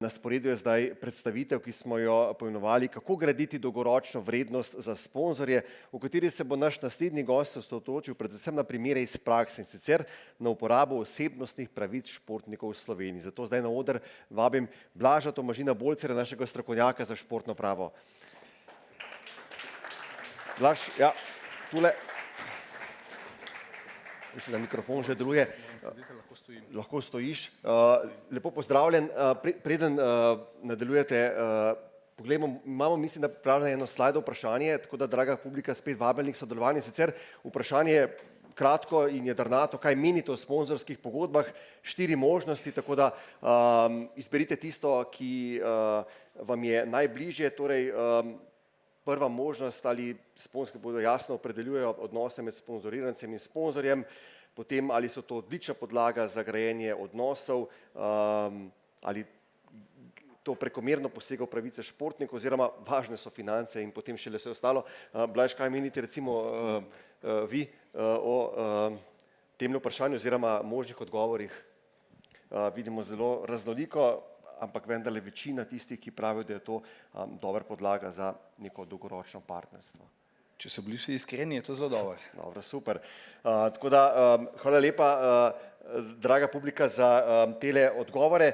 Na sporedu je zdaj predstavitev, ki smo jo poimenovali Kako graditi dolgoročno vrednost za sponzorje, v kateri se bo naš naslednji gost osredotočil predvsem na primere iz prakse in sicer na uporabo osebnostnih pravic športnikov v Sloveniji. Zato zdaj na oder vabim Blaža Tomažina Bolcerja, našega strokovnjaka za športno pravo. Blaž, ja, tule. Mislim, da mikrofon že deluje. Lahko stojiš. Lepo pozdravljen. Preden nadaljujete, poglejmo, imamo, mislim, da pripravljeno eno slajdo vprašanje, tako da, draga publika, spet vabljeni k sodelovanju. Sicer vprašanje je kratko in jedrnato, kaj menite o sponzorskih pogodbah, 4 možnosti, tako da izberite tisto, ki vam je najbližje, torej prva možnost, ali sponzorske pogodbe jasno opredeljujejo odnose med sponzorirancem in sponzorjem, potem ali so to odlična podlaga za grajenje odnosov, ali to prekomerno posega v pravice športnikov, oziroma važne so finance in potem šele vse ostalo. Blaž, kaj menite recimo vi o tem vprašanju oziroma možnih odgovorih? Vidimo zelo raznoliko, ampak vendarle večina tistih, ki pravijo, da je to dobra podlaga za neko dolgoročno partnerstvo. Če so bili vsi iskreni, je to zelo dobro. Dobro, super. Tako da, hvala lepa, draga publika, za tele odgovore.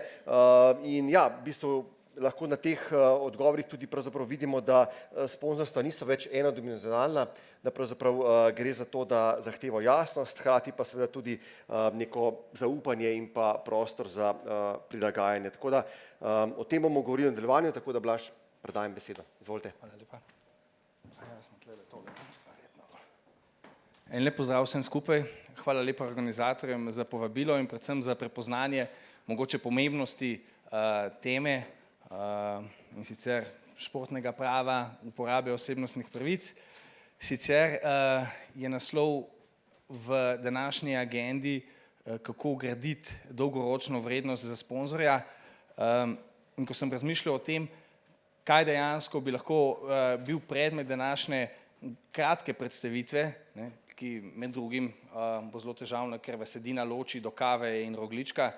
In ja, v bistvu lahko na teh odgovorih tudi pravzaprav vidimo, da sponzorstva niso več enodimenzionalna, da pravzaprav gre za to, da zahteva jasnost, hkrati pa seveda tudi neko zaupanje in pa prostor za prilagajanje. Tako da o tem bomo govorili v nadaljevanju, tako da, Blaž, predajem besedo. Izvolite. Hvala lepa. En lep pozdrav vsem skupaj. Hvala lepa organizatorjem za povabilo in predvsem za prepoznanje mogoče pomembnosti teme in sicer športnega prava, uporabe osebnostnih pravic. Sicer je naslov v današnji agendi Kako graditi dolgoročno vrednost za sponzorja. In ko sem razmišljal o tem, kaj dejansko bi lahko bil predmet današnje kratke predstavitve, ki med drugim bo zelo težavna, ker Vesedina loči do kave in rogljička,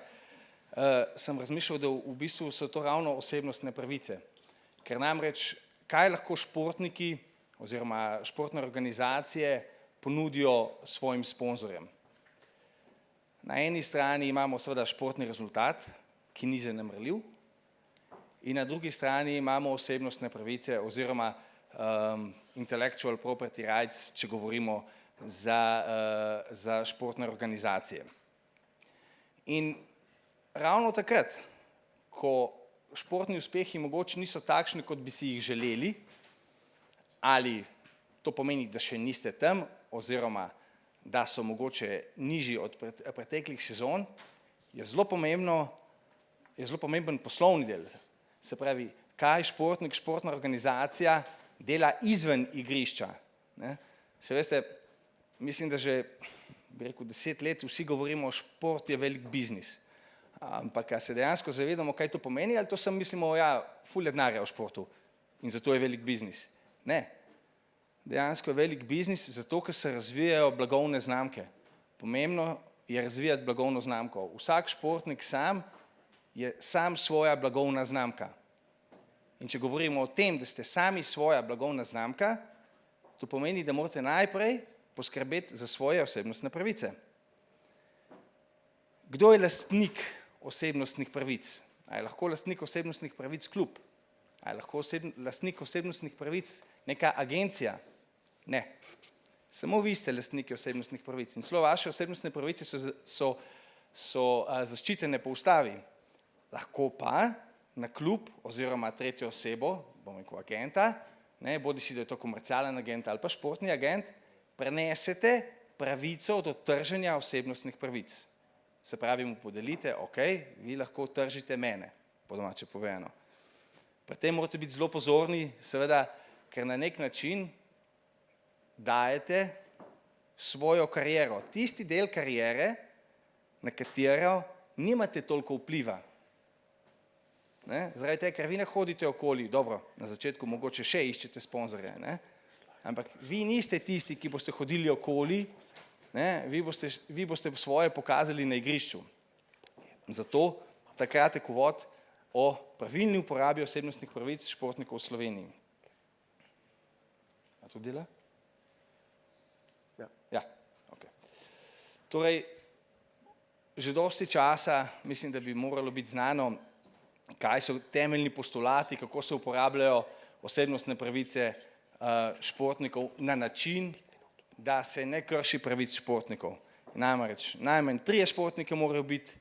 sem razmišljal, da v bistvu so to ravno osebnostne pravice. Ker namreč, kaj lahko športniki oziroma športne organizacije ponudijo svojim sponzorjem? Na eni strani imamo seveda športni rezultat, ki ni zanemarljiv, in na drugi strani imamo osebnostne pravice oziroma intellectual property rights, če govorimo za športne organizacije. In ravno takrat, ko športni uspehi mogoče niso takšni, kot bi si jih želeli, ali to pomeni, da še niste tam, oziroma da so mogoče nižji od preteklih sezon, je zelo pomemben poslovni del. Se pravi, kaj športnik, športna organizacija dela izven igrišča. Se veste, mislim, da že, bi rekel, 10 let vsi govorimo, šport je velik biznis. Ampak se dejansko zavedamo, kaj to pomeni, ali to sem mislimo, ja, ful je denarja v športu in zato je velik biznis. Ne. Dejansko je velik biznis zato, ker se razvijajo blagovne znamke. Pomembno je razvijati blagovno znamko. Vsak športnik sam je sam svoja blagovna znamka. In če govorimo o tem, da ste sami svoja blagovna znamka, to pomeni, da morate najprej poskrbeti za svoje osebnostne pravice. Kdo je lastnik osebnostnih pravic? A je lahko lastnik osebnostnih pravic klub? A je lahko lastnik osebnostnih pravic neka agencija? Ne. Samo vi ste lastniki osebnostnih pravic in celo vaše osebnostne pravice so zaščitene po ustavi. Lahko pa na klub oziroma tretjo osebo, bom rekel agenta, bodi si, da je to komercialen agent ali pa športni agent, prenesete pravico do trženja osebnostnih pravic. Se pravi, mu podelite, ok, vi lahko tržite mene, po domače povedano. Pri tem morate biti zelo pozorni, seveda, ker na nek način dajete svojo kariero, tisti del kariere, na katero nimate toliko vpliva. Zaradi tega, ker vi ne hodite okoli, dobro, na začetku mogoče še iščete sponzorje, ampak vi niste tisti, ki boste hodili okoli, vi boste svoje pokazali na igrišču. Zato ta kratek uvod o pravilni uporabi osebnostnih pravic športnikov v Sloveniji. A to dela? Ja, ok. Torej, že dosti časa mislim, da bi moralo biti znano, kaj so temeljni postulati, kako se uporabljajo osebnostne pravice športnikov na način, da se ne krši pravic športnikov. Namreč, najmanj 3 športnike morajo biti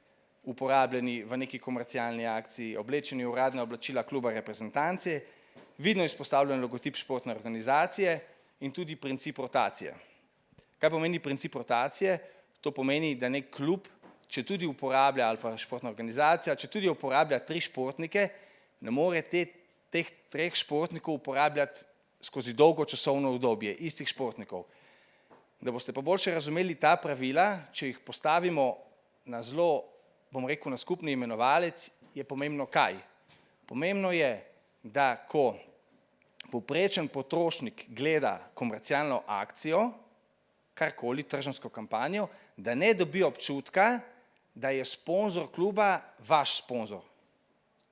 uporabljeni v neki komercialni akciji, oblečeni v uradna oblačila kluba reprezentance, vidno izpostavljen logotip športne organizacije in tudi princip rotacije. Kaj pomeni princip rotacije? To pomeni, da nek klub, če tudi uporablja, ali pa športna organizacija, če tudi uporablja 3 športnike, ne more teh 3 športnikov uporabljati skozi dolgo časovno obdobje, istih športnikov. Da boste pa boljše razumeli ta pravila, če jih postavimo na zelo, bom rekel, na skupni imenovalec, je pomembno kaj? Pomembno je, da ko povprečen potrošnik gleda komercialno akcijo, karkoli, tržansko kampanjo, da ne dobi občutka, da je sponzor kluba vaš sponzor,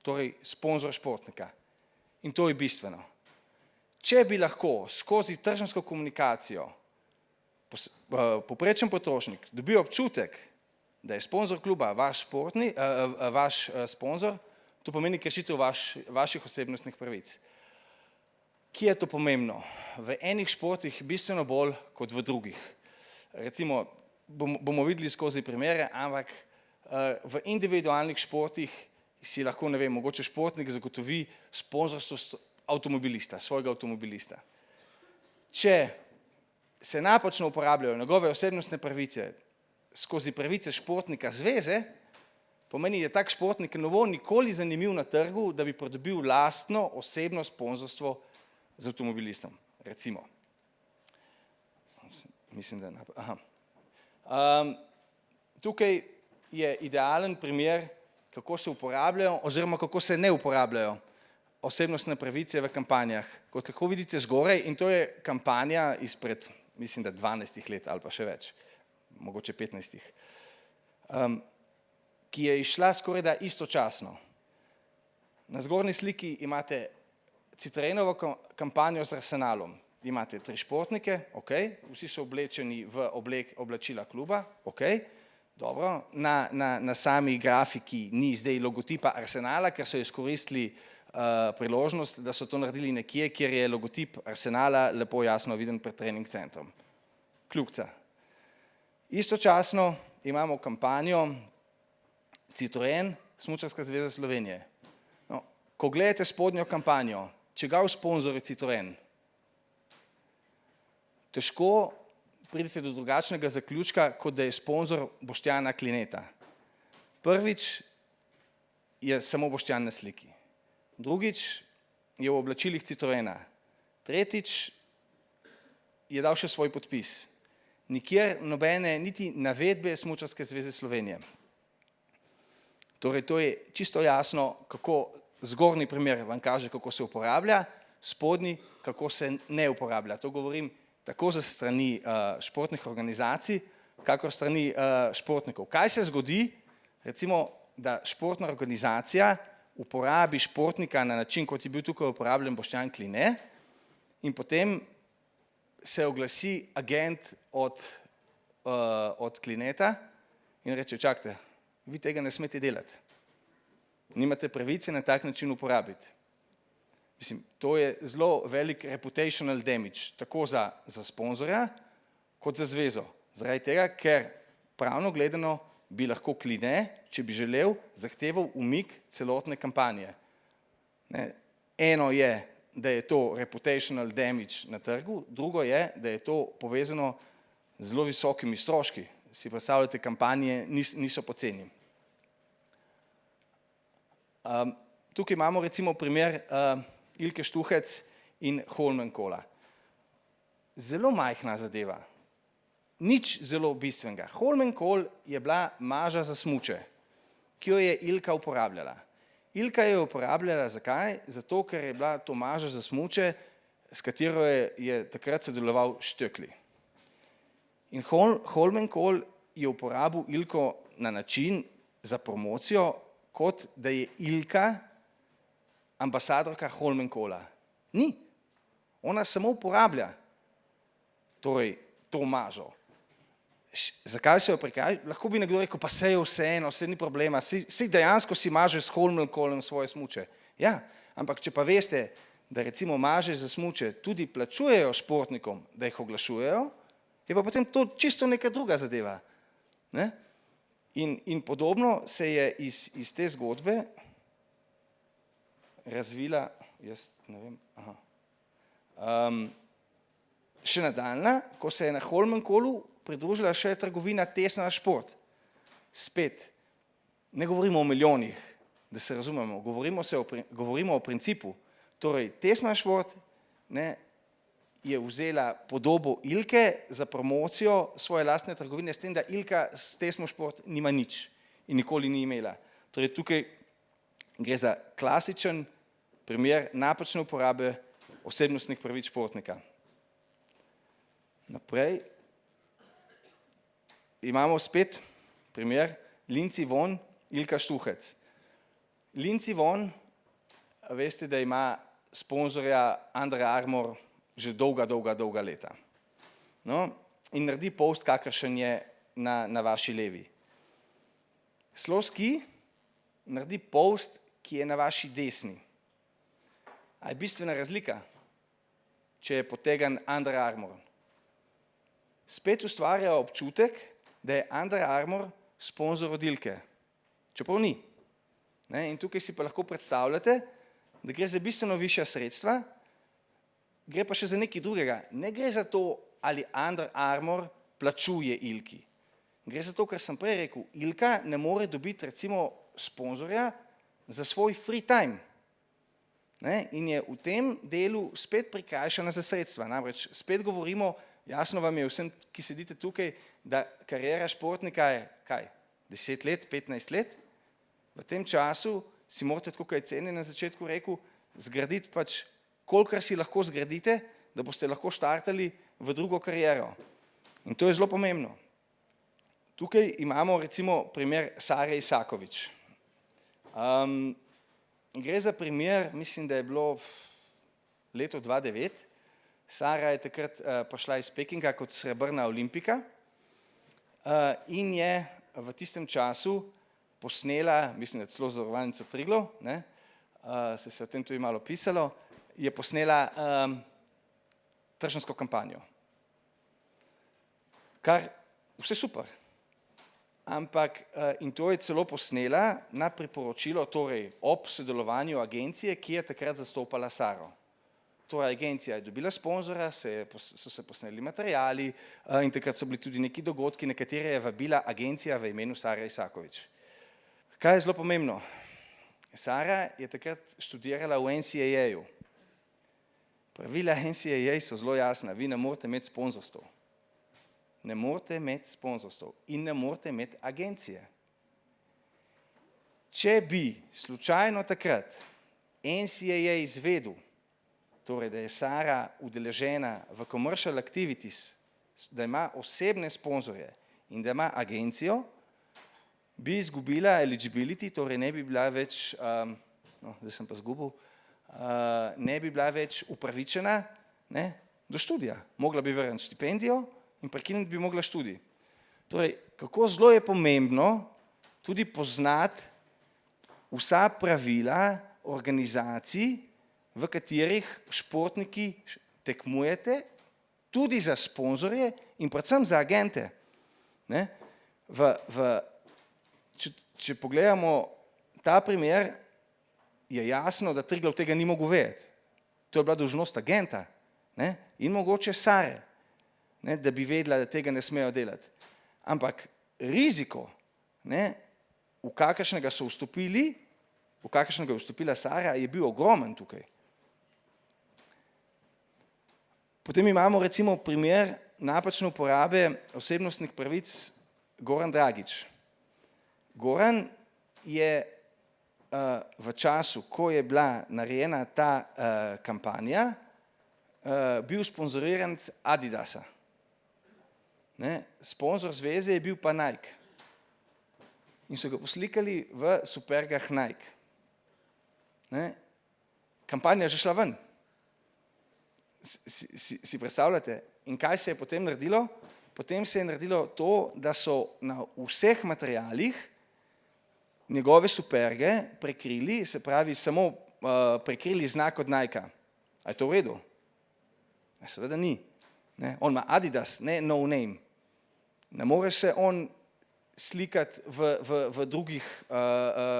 torej sponzor športnika. In to je bistveno. Če bi lahko skozi tržansko komunikacijo povprečen potrošnik dobi občutek, da je sponzor kluba vaš sponzor, to pomeni kršitev vaših osebnostnih pravic. Kje je to pomembno? V enih športih bistveno bolj kot v drugih. Recimo, bomo videli skozi primere, ampak v individualnih športih si lahko, ne vem, mogoče športnik zagotovi sponzorstvo avtomobilista, svojega avtomobilista. Če se napačno uporabljajo njegove osebnostne pravice skozi pravice športnika zveze, pomeni, da tak športnik ne bo nikoli zanimiv na trgu, da bi pridobil lastno osebno sponzorstvo z avtomobilistom, recimo. Mislim, da tukaj je idealen primer, kako se uporabljajo oziroma kako se ne uporabljajo osebnostne pravice v kampanjah. Kot lahko vidite zgoraj, in to je kampanja izpred, mislim, da 12 let ali pa še več, mogoče 15, ki je išla skoraj da istočasno. Na zgornji sliki imate Citroenovo kampanjo z Arsenalom. Imate 3 športnike, ok, vsi so oblečeni v oblačila kluba, ok, dobro, na sami grafiki ni zdaj logotipa Arsenala, ker so izkoristili priložnost, da so to naredili nekje, kjer je logotip Arsenala lepo jasno viden pred trening centrom. Kljukca. Istočasno imamo kampanjo Citroen, Smučarska zveza Slovenije. No, ko gledate spodnjo kampanjo, čigav sponzor je Citroen, težko pridete do drugačnega zaključka, kot da je sponzor Boštjana Klineta. Prvič je samo Boštjan na sliki. Drugič je v oblačilih Citroena. Tretjič je dal še svoj podpis. Nikjer nobene niti navedbe Smučarske zveze Slovenije. Torej, to je čisto jasno, kako zgornji primer vam kaže, kako se uporablja, spodnji, kako se ne uporablja. To govorim tako za strani športnih organizacij, kakor strani športnikov. Kaj se zgodi, recimo, da športna organizacija uporabi športnika na način, kot je bil tukaj uporabljen Boštjan Kline, in potem se oglasi agent od Klineta in reče, čakajte, vi tega ne smete delati. Nimate pravice na tak način uporabiti. Mislim, to je zelo velik reputational damage, tako za sponzorja, kot za zvezo. Zaradi tega, ker pravno gledano bi lahko Kline, če bi želel, zahteval umik celotne kampanje. Eno je, da je to reputational damage na trgu, drugo je, da je to povezano z zelo visokimi stroški. Si predstavljate, kampanje niso poceni. Tukaj imamo recimo primer Ilke Štuhec in Holmenkolla. Zelo majhna zadeva, nič zelo bistvenega. Holmenkoll je bila maža za smuče, ki jo je Ilka uporabljala. Ilka je uporabljala zakaj? Zato, ker je bila to maža za smuče, s katero je takrat sodeloval Štöckli. In Holmenkoll je uporabil Ilko na način za promocijo, kot da je Ilka ambasadorka Holmenkolla. Ni. Ona samo uporablja torej, to mažo. Zakaj se jo prikaže? Lahko bi nekdo rekel, pa se je vseeno, vse ni problema, si dejansko si maže s Holmenkollom svoje smuče. Ja, ampak če pa veste, da recimo maže za smuče tudi plačujejo športnikom, da jih oglašujejo, je pa potem to čisto neka druga zadeva. Ne? In podobno se je iz te zgodbe razvila, jaz ne vem, še nadaljna, ko se je na Holmenkollu pridružila še trgovina Tesna šport. Spet, ne govorimo o milijonih, da se razumemo, govorimo o principu. Torej, Tesna šport je vzela podobo Ilke za promocijo svoje lastne trgovine, s tem, da Ilka s Tesno šport nima nič in nikoli ni imela. Torej, tukaj gre za klasičen primer napačne uporabe osebnostnih pravic športnika. Naprej imamo spet primer Lindsey Vonn, Ilka Štuhec. Lindsey Vonn, veste, da ima sponzorja Under Armour že dolga leta. No, in naredi post, kakršen je na vaši levi. Sloski naredi post, ki je na vaši desni. A je bistvena razlika, če je potegan Under Armour? Spet ustvarja občutek, da je Under Armour sponzor od Ilke, čeprav ni. In tukaj si pa lahko predstavljate, da gre za bistveno višja sredstva, gre pa še za nekaj drugega. Ne gre za to, ali Under Armour plačuje Ilki. Gre za to, kar sem prej rekel, Ilka ne more dobiti recimo sponzorja za svoj free time. In je v tem delu spet prikrajšana za sredstva. Namreč spet govorimo, jasno vam je vsem, ki sedite tukaj, da kariera športnika je, kaj, 10 let, 15 let? V tem času si morate, tako kot je Cene na začetku rekel, zgraditi pač, kolikor si lahko zgradite, da boste lahko štartali v drugo kariero. In to je zelo pomembno. Tukaj imamo recimo primer Sare Isakovič. Gre za primer, mislim, da je bilo leto 2009. Sara je takrat prišla iz Pekinga kot srebrna olimpika in je v tistem času posnela, mislim, da celo Zavarovalnico Triglav, se o tem tudi malo pisalo, je posnela trženjsko kampanjo. Kar vse super. Ampak, in to je celo posnela na priporočilo, torej ob sodelovanju agencije, ki je takrat zastopala Saro. Torej, agencija je dobila sponzora, so se posneli materiali in takrat so bili tudi neki dogodki, na katere je vabila agencija v imenu Sare Isakovič. Kaj je zelo pomembno? Sara je takrat študirala v NCAA-ju. Pravila NCAA so zelo jasna, vi ne morete imeti sponzorstv. Ne morete imeti sponzorstv in ne morete imeti agencije. Če bi slučajno takrat NCAA izvedel, torej, da je Sara udeležena v commercial activities, da ima osebne sponzorje in da ima agencijo, bi izgubila eligibility, torej ne bi bila več, zdaj sem pa izgubil, ne bi bila več upravičena do študija. Mogla bi vrniti štipendijo in prekiniti bi mogla študij. Torej, kako zelo je pomembno tudi poznati vsa pravila organizacij, v katerih športniki tekmujete, tudi za sponzorje in predvsem za agente. Če pogledamo ta primer, je jasno, da Triglav tega ni mogel vedeti. To je bila dolžnost agenta in mogoče Sare, da bi vedela, da tega ne smejo delati. Ampak riziko, v kakršnega so vstopili, v kakršnega je vstopila Sara, je bil ogromen tukaj. Potem imamo recimo primer napačne uporabe osebnostnih pravic Goran Dragić. Goran je v času, ko je bila narejena ta kampanja, bil sponzoriranec Adidasa. Sponzor zveze je bil pa Nike. in so ga poslikali v supergah Nike. Ne? Kampanja je že šla ven. Si predstavljate? In kaj se je potem naredilo? Potem se je naredilo to, da so na vseh materialih njegove superge prekrili, se pravi samo prekrili znak od Nike. A je to v redu? Seveda ni. Ne? On ima Adidas, ne no name. Ne more se on slikati v drugih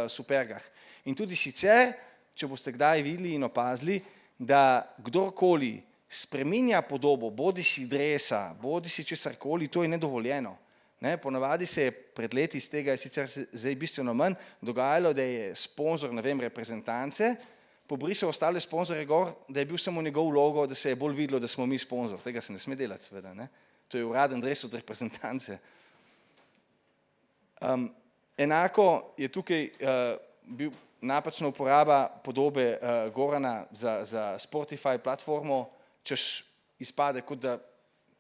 supergah. In tudi sicer, če boste kdaj videli in opazili, da kdorkoli spreminja podobo, bodi si dresa, bodi si česarkoli, to je nedovoljeno. Ne? Ponavadi se je pred leti, iz tega je sicer zdaj bistveno manj, dogajalo, da je sponzor, ne vem, reprezentance, pobrisal ostale sponzorje gor, da je bil samo njegov logo, da se je bolj videlo, da smo mi sponzor. Tega se ne sme delati, seveda. Ne? To je uraden dres od reprezentance. Enako je tukaj bil napačna uporaba podobe Gorana za Spotify platformo, češ izpade, kot da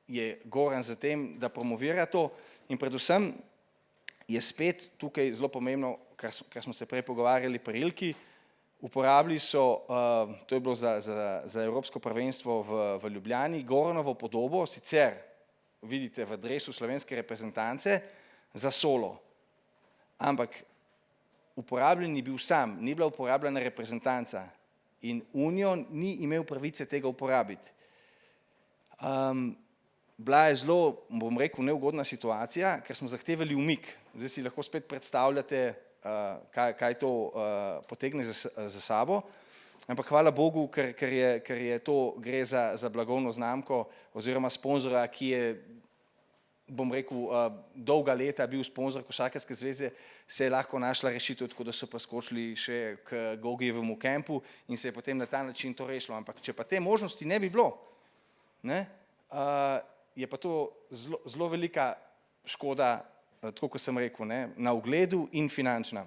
je Goran za tem, da promovira to. In predvsem je spet tukaj zelo pomembno, kar smo se prej pogovarjali pri Ilki, uporabili so, to je bilo za Evropsko prvenstvo v Ljubljani, Goranovo podobo, sicer vidite v dresu slovenske reprezentance, za solo. Ampak uporabljen ni bil sam, ni bila uporabljena reprezentanca in Union ni imel pravice tega uporabiti. Bila je zelo, bom rekel, neugodna situacija, ker smo zahtevali umik. Zdaj si lahko spet predstavljate, kaj to potegne za sabo, ampak hvala Bogu, ker je to, gre za blagovno znamko oziroma sponzora, ki je, bom rekel, dolga leta bil sponzor Košarkarske zveze, se je lahko našla rešitev, tako da so pa skočili še k Gogijevemu kampu in se je potem na ta način to rešilo. Ampak če pa te možnosti ne bi bilo, ne, je pa to zelo velika škoda, tako kot sem rekel, ne, na ugledu in finančna.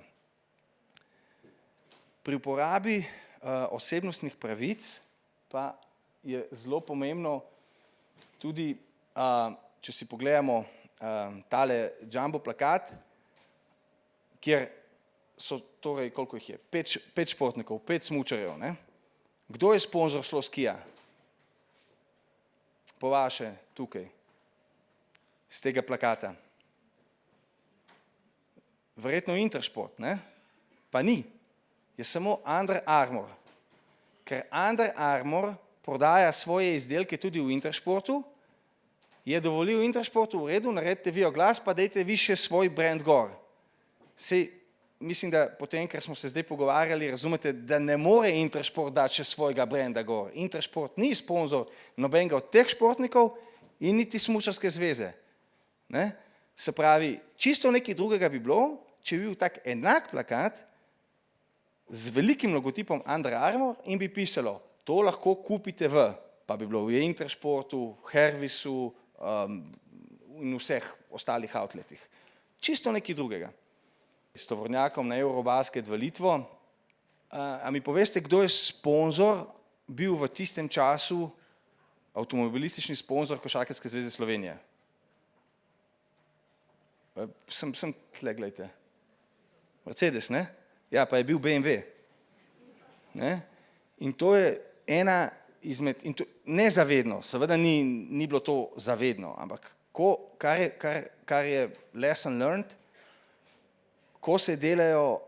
Pri uporabi osebnostnih pravic pa je zelo pomembno tudi, če si pogledamo tale jumbo plakat, kjer so torej, koliko jih je, 5 športnikov, 5 smučarjev. Ne? Kdo je sponzor Sloskija? Po vaše tukaj, z tega plakata. Verjetno Intersport, ne? Pa ni. Je samo Under Armour. Ker Under Armour prodaja svoje izdelke tudi v Intersportu, je dovolil Intersportu, v redu, naredite vi oglas, pa dejte vi še svoj brand gor. Sej, mislim, da potem, ker smo se zdaj pogovarjali, razumete, da ne more Intersport dati še svojega branda gor. Intersport ni sponzor nobenega od teh športnikov in niti smučarske zveze. Ne? Se pravi, čisto nekaj drugega bi bilo, če bi bil tak enak plakat z velikim logotipom Under Armour in bi pisalo, to lahko kupite pa bi bilo v Intersportu, Hervisu in vseh ostalih outletih. Čisto nekaj drugega. S tovornjakom na Eurobasket v Litvo. A mi poveste, kdo je sponzor bil v tistem času avtomobilistični sponzor Košarkarske zveze Slovenije? Sem tle, gledajte. Mercedes, ne? Ja, pa je bil BMW. Ne? In to je ena izmed, in to, nezavedno, seveda ni bilo to zavedno, ampak kar je lesson learned, ko se delajo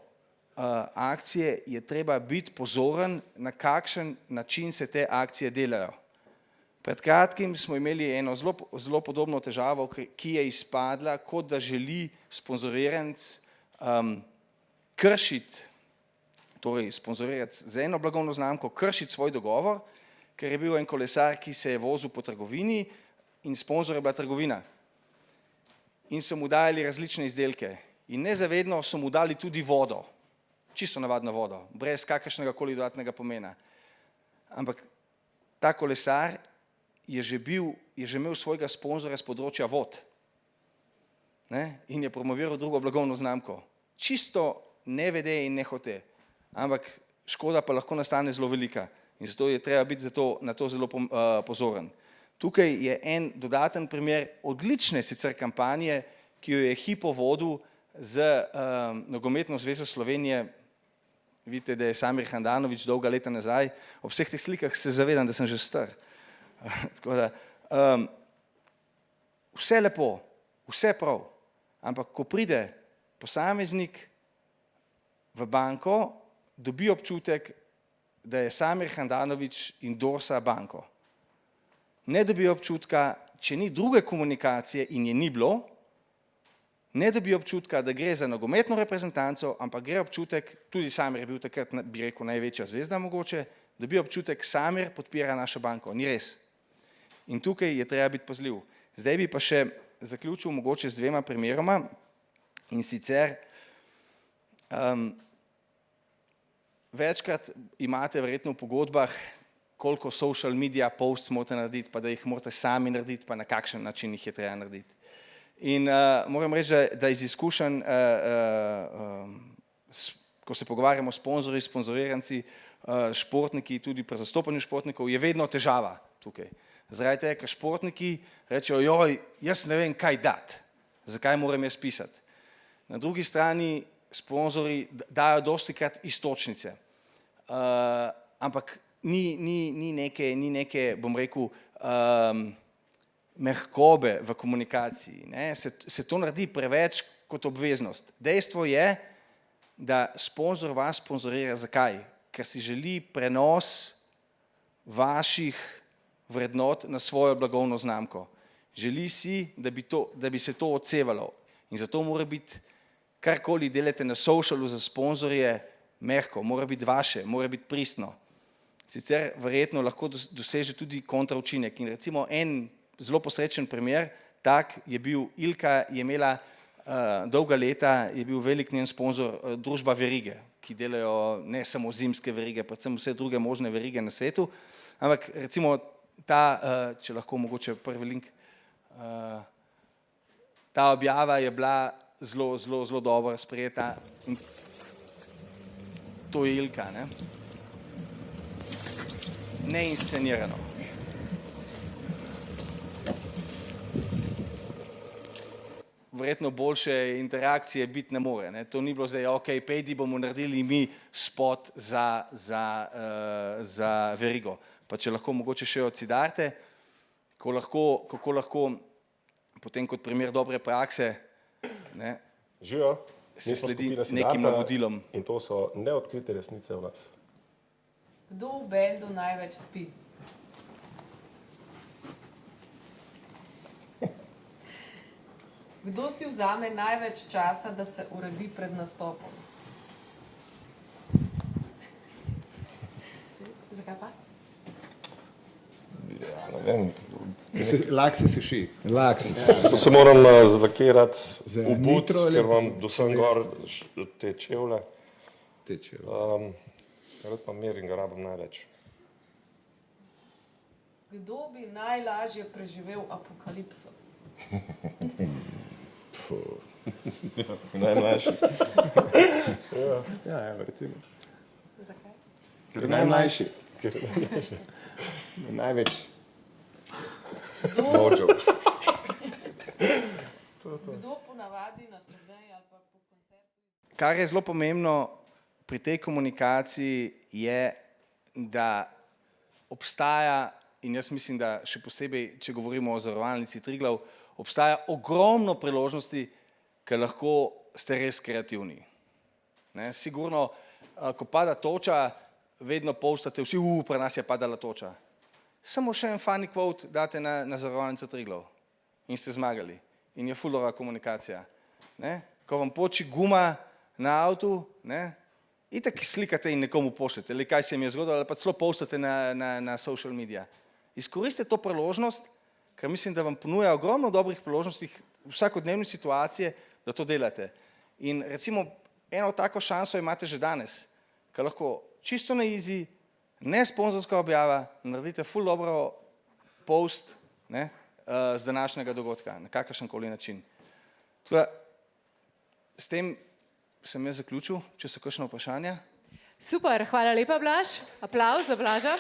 akcije, je treba biti pozoren, na kakšen način se te akcije delajo. Pred kratkim smo imeli eno zelo podobno težavo, ki je izpadla, kot da želi sponzoriranec kršiti, torej sponzorirati za eno blagovno znamko, kršiti svoj dogovor, ker je bil en kolesar, ki se je vozil po trgovini in sponzor je bila trgovina. In so mu dali različne izdelke. In nezavedno so mu dali tudi vodo, čisto navadno vodo, brez kakršnega koli dodatnega pomena. Ampak ta kolesar je že imel svojega sponzorja z področja vod, ne? In je promoviral drugo blagovno znamko. Čisto nevede in nehote, ampak škoda pa lahko nastane zelo velika. In zato je treba biti na to zelo pozoren. Tukaj je en dodaten primer odlične sicer kampanje, ki jo je Hypo vodil z Nogometno zvezo Slovenije, vidite, da je Samir Handanović dolga leta nazaj, ob vseh teh slikah se zavedam, da sem že star. Tako da, vse lepo, vse prav, ampak ko pride posameznik v banko, dobi občutek, da je Samir Handanović endorsa banko. Ne dobi občutka, če ni druge komunikacije in je ni bilo, ne dobi občutka, da gre za nogometno reprezentanco, ampak gre občutek, tudi Samir je bil takrat, bi rekel, največja zvezda mogoče, dobi občutek, Samir podpira našo banko. Ni res. In tukaj je treba biti pazljiv. Zdaj bi pa še zaključil mogoče z dvema primeroma in sicer večkrat imate verjetno v pogodbah, koliko social media posts morate narediti, pa da jih morate sami narediti, pa na kakšen način jih je treba narediti. In moram reči, da iz izkušenj, ko se pogovarjamo s sponzorji, sponzoriranci, športniki, tudi pri zastopanju športnikov, je vedno težava tukaj. Zaradi tega, ker športniki rečejo, joj, jaz ne vem, kaj dati, zakaj moram jaz pisati. Na drugi strani sponzorji dajo dostikrat iztočnice, ampak ni neke, bom rekel, mehkobe v komunikaciji. Se to naredi preveč kot obveznost. Dejstvo je, da sponzor vas sponzorira zakaj? Ker si želi prenos vaših vrednot na svojo blagovno znamko. Želi si, da bi se to odsevalo. In zato mora biti, karkoli delate na socialu za sponzorje, mehko, mora biti vaše, mora biti pristno. Sicer verjetno lahko doseže tudi kontraučinek. In recimo en zelo posrečen primer, tak je bil Ilka, je imela dolga leta, je bil velik njen sponzor družba verige, ki delajo ne samo zimske verige, predvsem vse druge možne verige na svetu, ampak recimo ta, če lahko mogoče prvi link, ta objava je bila zelo dobro sprejeta in to je Ilka, ne inscenirano. Verjetno boljše interakcije biti ne more. To ni bilo zdaj, ok, pejdi bomo naredili mi spot za verigo. Pa če lahko mogoče še od Siddharte, kako lahko potem kot primer dobre prakse se sledi nekim navodilom. In to so neodkrite resnice o nas. Kdo v bendu največ spi? Kdo si vzame največ časa, da se uredi pred nastopom? Zakaj pa? Ja, ne vem. Lak se suši. Se moram zlakirati v but, ker imam dosem gor te čevlje. Rad pa mir in ga rabim največ. Kdo bi najlažje preživel apokalipso? Najmlajši. Ja, recimo. Zakaj? Ker je najmlajši. Največ. Močo. Kdo ponavadi na turneji ali pa po koncertu? Kar je zelo pomembno pri tej komunikaciji je, da obstaja, in jaz mislim, da še posebej, če govorimo o Zavarovalnici Triglav, obstaja ogromno priložnosti, ker lahko ste res kreativni. Sigurno, ko pada toča, vedno postate vsi, pri nas je padala toča. Samo še en funny quote date na Zavarovalnico Triglav in ste zmagali. In je fulova komunikacija. Ko vam poči guma na avtu, itak slikate in nekomu pošljete, ali kaj se jim je zgodilo, ali pa celo postate na social media. Izkoristite to priložnost, ker mislim, da vam ponuja ogromno dobrih priložnosti v vsakodnevni situacije, da to delate. In recimo eno tako šanso imate že danes, ker lahko čisto na easy, ne sponzorska objava, naredite ful dobro post z današnjega dogodka, na kakršenkoli način. S tem sem jaz zaključil, če so kakšna vprašanja. Super, hvala lepa Blaž, aplavz za Blaža.